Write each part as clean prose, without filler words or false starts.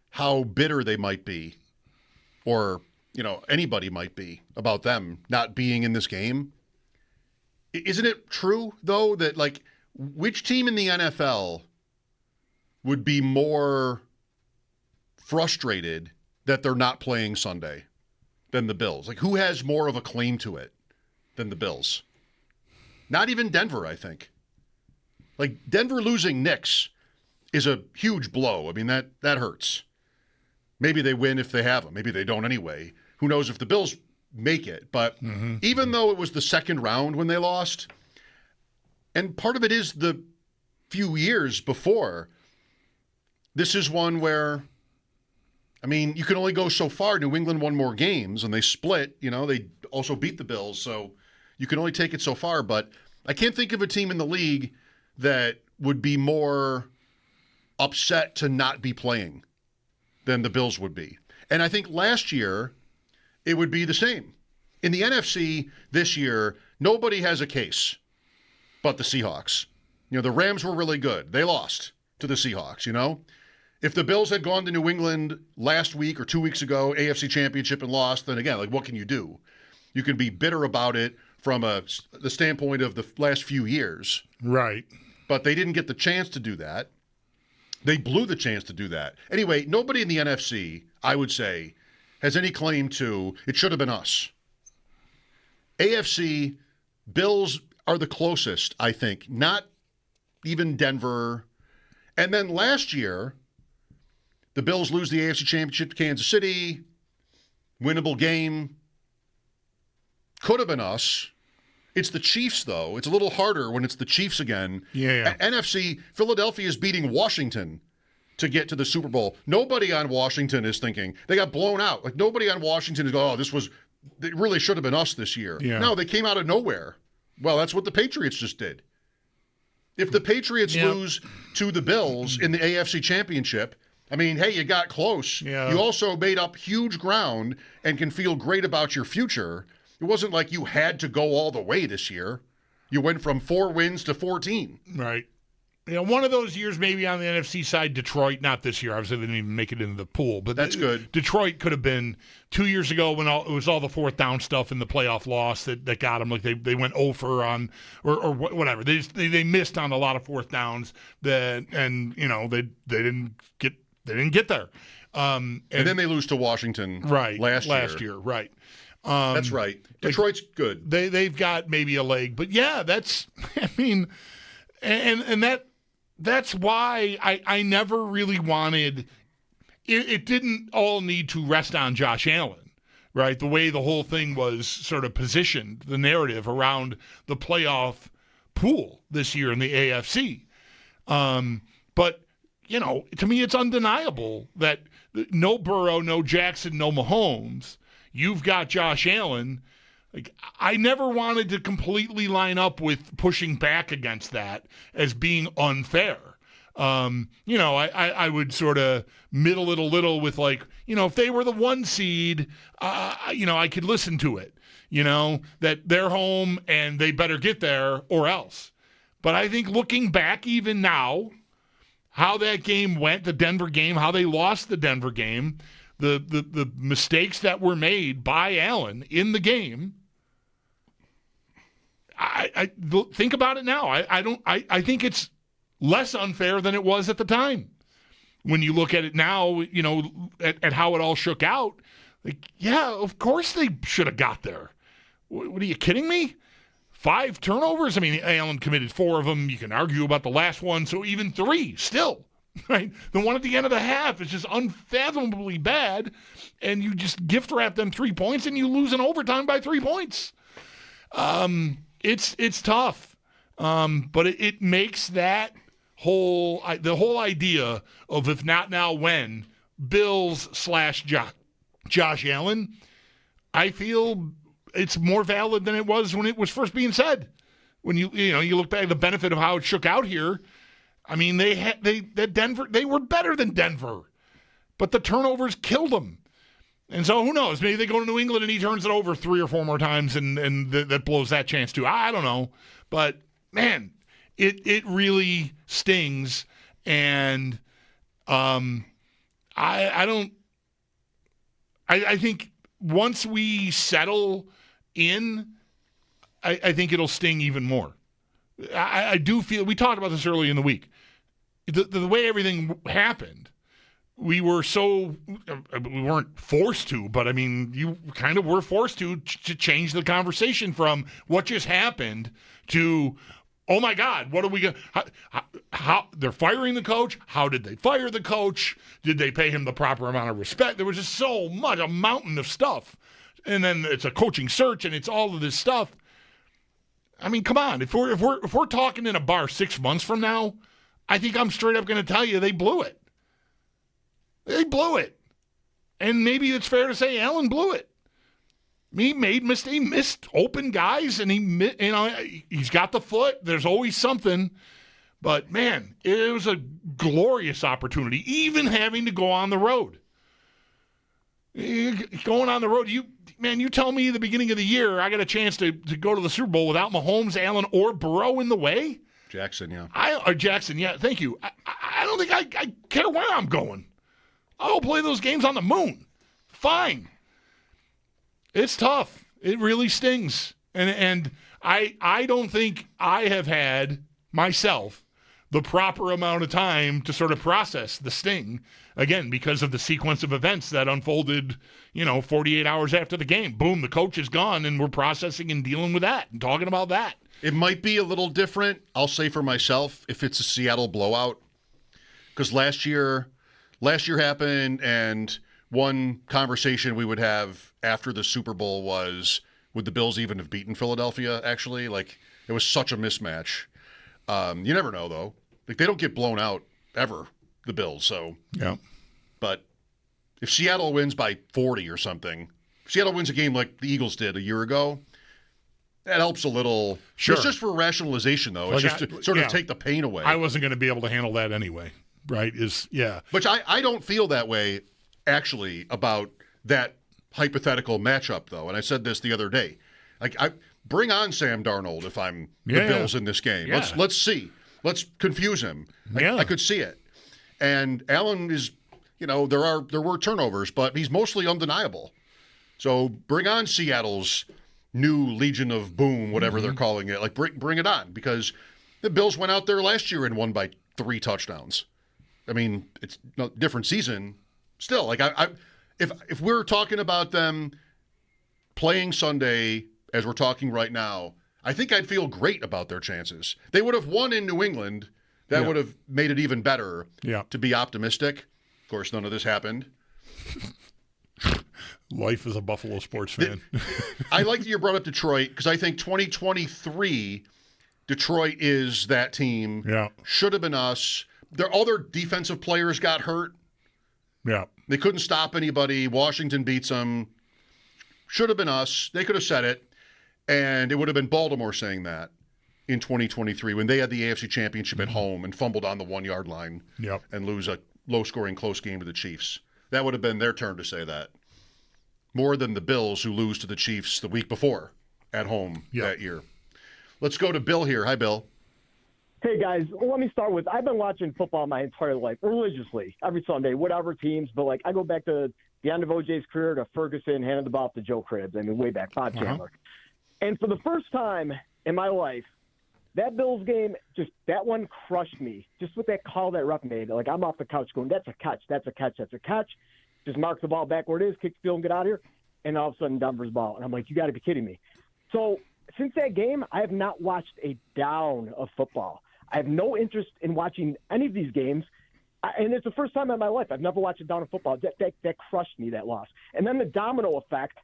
how bitter they might be, or, anybody might be about them not being in this game. Isn't it true, though, that, which team in the NFL would be more frustrated that they're not playing Sunday than the Bills? Who has more of a claim to it than the Bills? Not even Denver, I think. Denver losing Knicks is a huge blow. I mean, that hurts. Maybe they win if they have them. Maybe they don't anyway. Who knows if the Bills make it. But even though it was the second round when they lost, and part of it is the few years before, this is one where, you can only go so far. New England won more games, and they split. They also beat the Bills, so you can only take it so far. But I can't think of a team in the league that would be more upset to not be playing than the Bills would be. And I think last year, it would be the same. In the NFC this year, nobody has a case but the Seahawks. The Rams were really good. They lost to the Seahawks, If the Bills had gone to New England last week or 2 weeks ago, AFC Championship, and lost, then again, what can you do? You can be bitter about it from the standpoint of the last few years. Right. But they didn't get the chance to do that. They blew the chance to do that. Anyway, nobody in the NFC, I would say, has any claim to it should have been us. AFC, Bills are the closest, I think. Not even Denver. And then last year, the Bills lose the AFC Championship to Kansas City. Winnable game. Could have been us. It's the Chiefs, though. It's a little harder when it's the Chiefs again. Yeah. NFC, Philadelphia is beating Washington to get to the Super Bowl. Nobody on Washington is thinking. They got blown out. Nobody on Washington is going, it really should have been us this year. Yeah. No, they came out of nowhere. Well, that's what the Patriots just did. If the Patriots lose to the Bills in the AFC Championship, hey, you got close. Yeah. You also made up huge ground and can feel great about your future. It wasn't like you had to go all the way this year. You went from 4 wins to 14. Right. One of those years maybe on the NFC side, Detroit, not this year. Obviously, they didn't even make it into the pool. But that's good. Detroit could have been 2 years ago when it was all the fourth down stuff in the playoff loss that got them. They went over on or whatever. They missed on a lot of fourth downs they didn't get there. And then they lose to Washington last year. Right. That's right. Detroit's good. They've got maybe a leg, but yeah, that's that's why I never really wanted it didn't all need to rest on Josh Allen, right? The way the whole thing was sort of positioned, the narrative around the playoff pool this year in the AFC. But to me, it's undeniable that no Burrow, no Jackson, no Mahomes. You've got Josh Allen. I never wanted to completely line up with pushing back against that as being unfair. I would sort of middle it a little with if they were the 1 seed, I could listen to it, that they're home and they better get there or else. But I think looking back even now, how that game went, the Denver game, how they lost the Denver game, the mistakes that were made by Allen in the game. I think about it now. I think it's less unfair than it was at the time. When you look at it now, at how it all shook out, of course they should have got there. What are you kidding me? 5 turnovers. Allen committed 4 of them. You can argue about the last one, so even 3 still. Right, the one at the end of the half is just unfathomably bad, and you just gift wrap them 3 points, and you lose in overtime by 3 points. It's tough, but it makes that the whole idea of if not now when Bills / Josh Allen. I feel it's more valid than it was when it was first being said. When you look back at the benefit of how it shook out here. They were better than Denver, but the turnovers killed them. And so who knows? Maybe they go to New England and he turns it over 3 or 4 more times and that blows that chance too. I don't know. But, man, it really stings. And I don't. I think once we settle in, I think it'll sting even more. I do feel, we talked about this early in the week. The way everything happened, we weren't forced to, but I mean, you kind of were forced to change the conversation from what just happened to, oh my God, what are we going to, how they're firing the coach? How did they fire the coach? Did they pay him the proper amount of respect? There was just so much, a mountain of stuff. And then it's a coaching search and it's all of this stuff. I mean, come on. If we're talking in a bar 6 months from now, I think I'm straight up going to tell you they blew it. They blew it. And maybe it's fair to say Allen blew it. He missed open guys, and he's got the foot. There's always something. But, man, it was a glorious opportunity, even having to go on the road. Going on the road, you tell me the beginning of the year I got a chance to go to the Super Bowl without Mahomes, Allen, or Burrow in the way? Jackson, yeah. Jackson, yeah, thank you. I don't think I care where I'm going. I'll play those games on the moon. Fine. It's tough. It really stings. And I don't think I have had, myself, the proper amount of time to sort of process the sting, again, because of the sequence of events that unfolded, 48 hours after the game. Boom, the coach is gone, and we're processing and dealing with that and talking about that. It might be a little different, I'll say for myself, if it's a Seattle blowout. Because last year happened, and one conversation we would have after the Super Bowl was, would the Bills even have beaten Philadelphia, actually? Like, it was such a mismatch. You never know, though. Like, they don't get blown out ever, the Bills. So, yeah. But if Seattle wins by 40 or something, if Seattle wins a game like the Eagles did a year ago, that helps a little. Sure. It's just for rationalization, though. It's just to sort of take the pain away. I wasn't going to be able to handle that anyway, right? Which I don't feel that way, actually, about that hypothetical matchup, though. And I said this the other day. Like, bring on Sam Darnold if I'm the Bills in this game. Yeah. Let's see. Let's confuse him. I could see it. And Allen is, there were turnovers, but he's mostly undeniable. So bring on Seattle's new Legion of Boom, whatever they're calling it. Like, bring it on, because the Bills went out there last year and won by 3 touchdowns. I mean, it's a different season. Still, like, if we're talking about them playing Sunday as we're talking right now, I think I'd feel great about their chances. They would have won in New England. That would have made it even better to be optimistic. Of course, none of this happened. Life as a Buffalo sports fan. I like that you brought up Detroit, because I think 2023, Detroit is that team. Yeah. Should have been us. Their other defensive players got hurt. Yeah. They couldn't stop anybody. Washington beats them. Should have been us. They could have said it. And it would have been Baltimore saying that in 2023 when they had the AFC Championship at home and fumbled on the 1-yard line and lose a low-scoring close game to the Chiefs. That would have been their turn to say that. More than the Bills, who lose to the Chiefs the week before at home that year. Let's go to Bill here. Hi, Bill. Hey, guys. Well, let me start with, I've been watching football my entire life, religiously, every Sunday, whatever teams. But, I go back to the end of O.J.'s career to Ferguson, handed the ball to Joe Cribbs. I mean, way back, Bob Chandler. And for the first time in my life, that Bills game, just that one crushed me. Just with that call that ref made. Like, I'm off the couch going, that's a catch, that's a catch, that's a catch. Just mark the ball back where it is, kick the field and get out of here. And all of a sudden, Denver's ball. And I'm like, you got to be kidding me. So since that game, I have not watched a down of football. I have no interest in watching any of these games. And it's the first time in my life I've never watched a down of football. That crushed me, that loss. And then the domino effect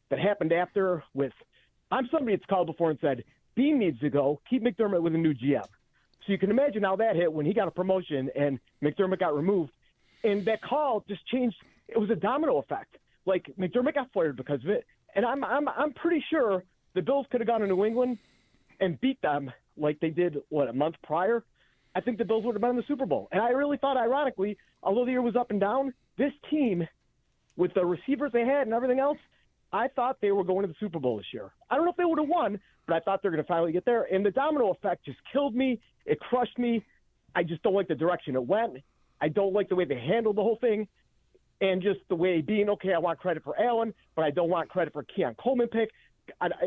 that happened after with – I'm somebody that's called before and said, Bean needs to go. Keep McDermott with a new GM. So you can imagine how that hit when he got a promotion and McDermott got removed. And that call just changed. It was a domino effect. Like, McDermott got fired because of it. And I'm pretty sure the Bills could have gone to New England and beat them like they did, a month prior. I think the Bills would have been in the Super Bowl. And I really thought, ironically, although the year was up and down, this team, with the receivers they had and everything else, I thought they were going to the Super Bowl this year. I don't know if they would have won, but I thought they were going to finally get there. And the domino effect just killed me. It crushed me. I just don't like the direction it went. I don't like the way they handled the whole thing. and just the way being, okay, I want credit for Allen, but I don't want credit for Keon Coleman pick.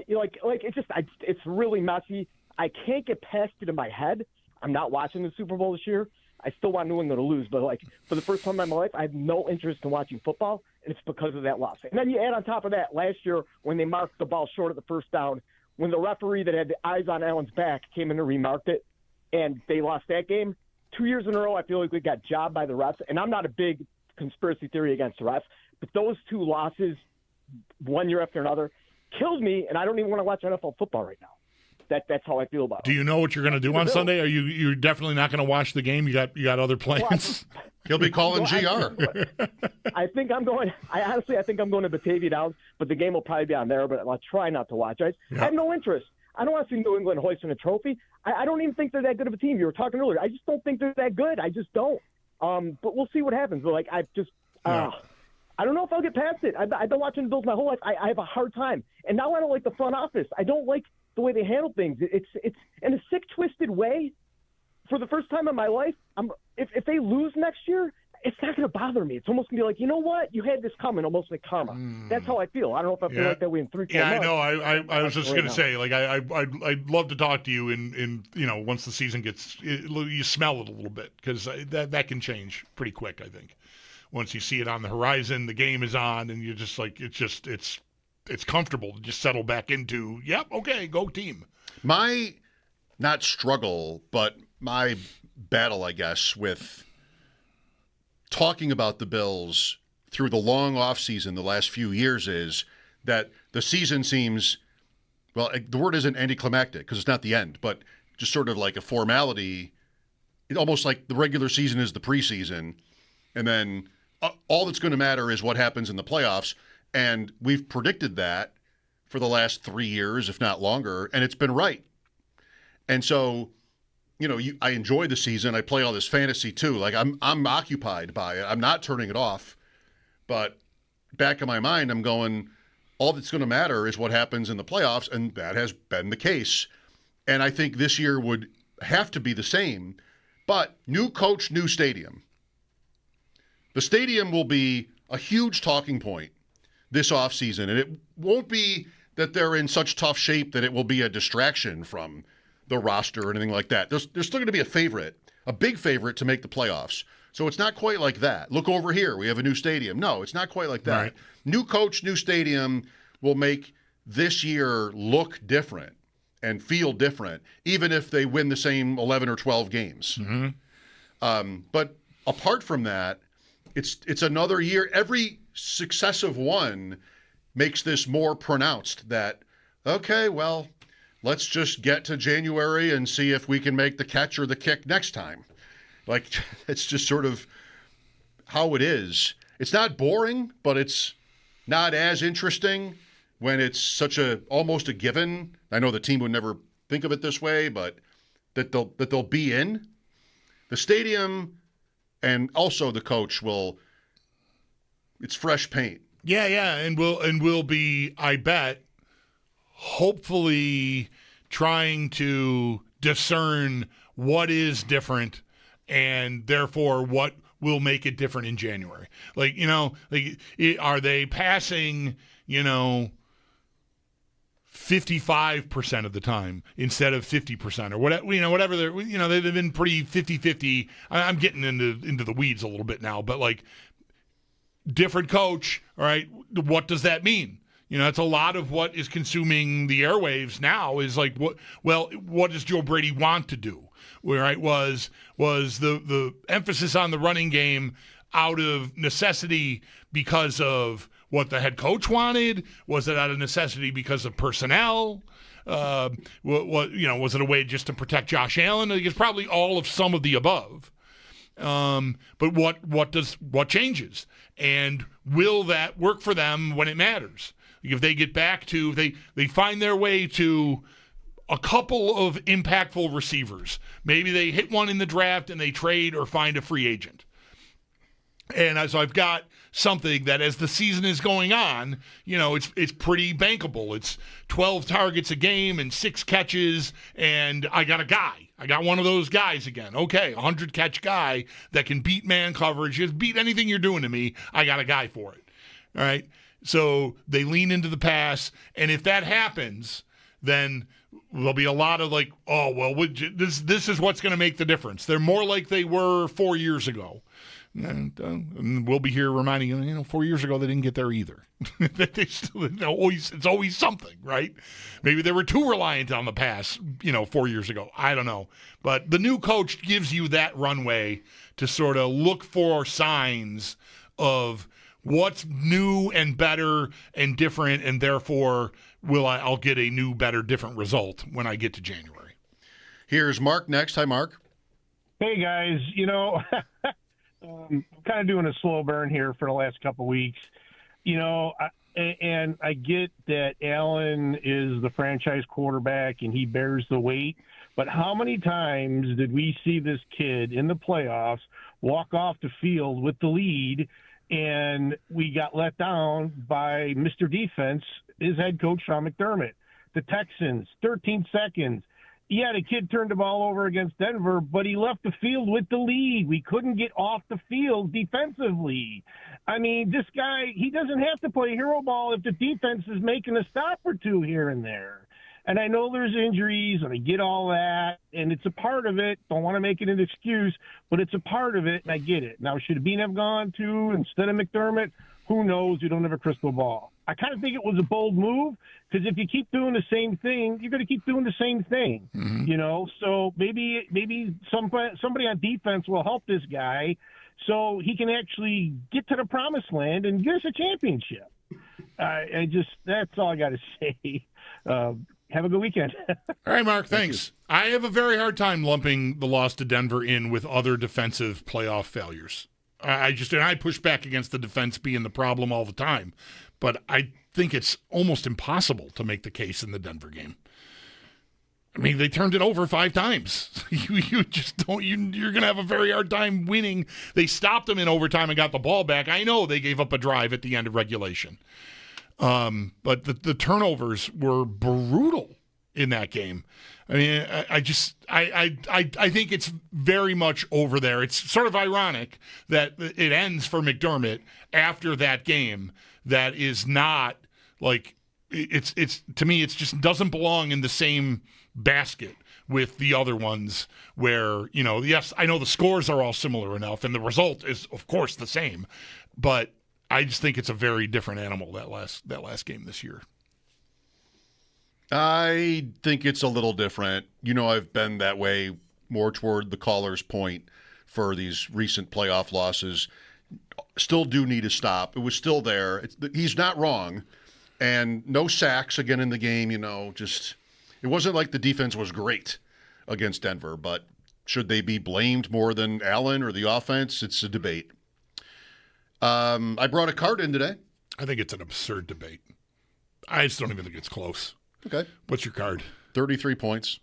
It's really messy. I can't get past it in my head. I'm not watching the Super Bowl this year. I still want New England to lose, but for the first time in my life, I have no interest in watching football, and it's because of that loss. And then you add on top of that, last year when they marked the ball short of the first down, when the referee that had the eyes on Allen's back came in and remarked it, and they lost that game. 2 years in a row, I feel like we got jobbed by the refs, and I'm not a big conspiracy theory against the refs, but those two losses, one year after another, killed me, and I don't even want to watch NFL football right now. That's how I feel about it. Do you know what you're going to do on Sunday? You're definitely not going to watch the game? You got other plans? He'll be calling GR. I think I'm going. I think I'm going to Batavia Downs, but the game will probably be on there. But I'll try not to watch. I have no interest. I don't want to see New England hoisting a trophy. I don't even think they're that good of a team. You were talking earlier. I just don't think they're that good. I just don't. But we'll see what happens. But I don't know if I'll get past it. I've been watching the Bills my whole life. I have a hard time, and now I don't like the front office. I don't like the way they handle things. It's in a sick, twisted way. For the first time in my life, if they lose next year, it's not going to bother me. It's almost going to be like, you know what? You had this coming, almost like karma. That's how I feel. I don't know if I feel like that way in 3-4 months. Yeah, I know. I was just going to say, I'd love to talk to you in once the season gets, you smell it a little bit, because that can change pretty quick, I think. Once you see it on the horizon, the game is on, and you're just like, it's comfortable to just settle back into, yep, okay, go team. My, not struggle, but my battle, I guess, with talking about the Bills through the long offseason the last few years is that the season seems, well, the word isn't anticlimactic because it's not the end, but just sort of like a formality. It's almost like the regular season is the preseason, and then all that's going to matter is what happens in the playoffs. And we've predicted that for the last 3 years, if not longer, and it's been right. And so, I enjoy the season. I play all this fantasy too. Like I'm occupied by it. I'm not turning it off. But back in my mind, I'm going, all that's going to matter is what happens in the playoffs, and that has been the case. And I think this year would have to be the same. But new coach, new stadium. The stadium will be a huge talking point this offseason, and it won't be that they're in such tough shape that it will be a distraction from the roster or anything like that. There's still going to be a big favorite to make the playoffs. So it's not quite like that. Look over here. We have a new stadium. No, it's not quite like that. Right. New coach, new stadium will make this year look different and feel different, even if they win the same 11 or 12 games. Mm-hmm. But apart from that, it's another year. Every successive one makes this more pronounced that, okay, well, let's just get to January and see if we can make the catch or the kick next time. Like, it's just sort of how it is. It's not boring, but it's not as interesting when it's such almost a given. I know the team would never think of it this way, but that they'll be in the stadium, and also the coach it's fresh paint. Yeah, and we'll be, I bet, hopefully trying to discern what is different and therefore what will make it different in January. Are they passing, 55% of the time instead of 50% or whatever they've been pretty 50-50. I'm getting into the weeds a little bit now, but different coach, all right, what does that mean? It's a lot of what is consuming the airwaves now is what does Joe Brady want to do? Right? Was the emphasis on the running game out of necessity because of what the head coach wanted? Was it out of necessity because of personnel? Was it a way just to protect Josh Allen? I think it's probably all of some of the above. But what changes? And will that work for them when it matters? If they get back to, they find their way to a couple of impactful receivers. Maybe they hit one in the draft and they trade or find a free agent. And so I've got something that as the season is going on, it's pretty bankable. It's 12 targets a game and 6 catches, and I got a guy. I got one of those guys again. Okay, 100-catch guy that can beat man coverage, just beat anything you're doing to me. I got a guy for it. All right? So they lean into the pass, and if that happens, then there'll be a lot of like, oh, well, this is what's going to make the difference. They're more like they were 4 years ago. And we'll be here reminding you, 4 years ago they didn't get there either. It's always something, right? Maybe they were too reliant on the pass, 4 years ago. I don't know. But the new coach gives you that runway to sort of look for signs of what's new and better and different, and therefore I'll get a new, better, different result when I get to January. Here's Mark next. Hi, Mark. Hey, guys. I'm kind of doing a slow burn here for the last couple of weeks. And I get that Allen is the franchise quarterback and he bears the weight. But how many times did we see this kid in the playoffs walk off the field with the lead and we got let down by Mr. Defense, his head coach, Sean McDermott? The Texans, 13 seconds. Yeah, the kid turned the ball over against Denver, but he left the field with the lead. We couldn't get off the field defensively. I mean, this guy, he doesn't have to play hero ball if the defense is making a stop or two here and there. And I know there's injuries, and I get all that, and it's a part of it. Don't want to make it an excuse, but it's a part of it, and I get it. Now, should Bean have gone to instead of McDermott? Who knows? You don't have a crystal ball. I kind of think it was a bold move because if you keep doing the same thing, you're going to keep doing the same thing, So maybe somebody on defense will help this guy so he can actually get to the promised land and get us a championship. That's all I got to say. Have a good weekend. All right, Mark, thanks. I have a very hard time lumping the loss to Denver in with other defensive playoff failures. I push back against the defense being the problem all the time, but I think it's almost impossible to make the case in the Denver game. I mean, they turned it over 5 times. You just don't. You're going to have a very hard time winning. They stopped them in overtime and got the ball back. I know they gave up a drive at the end of regulation, but the turnovers were brutal in that game. I mean, I think it's very much over there. It's sort of ironic that it ends for McDermott after that game. That is not like it's to me. It's just doesn't belong in the same basket with the other ones where yes, I know the scores are all similar enough and the result is of course the same, but I just think it's a very different animal that last game this year. I think it's a little different. I've been that way more toward the caller's point for these recent playoff losses. Still do need to stop. It was still there. He's not wrong. And no sacks again in the game, it wasn't like the defense was great against Denver, but should they be blamed more than Allen or the offense? It's a debate. I brought a card in today. I think it's an absurd debate. I just don't even think it's close. Okay. What's your card? 33 points.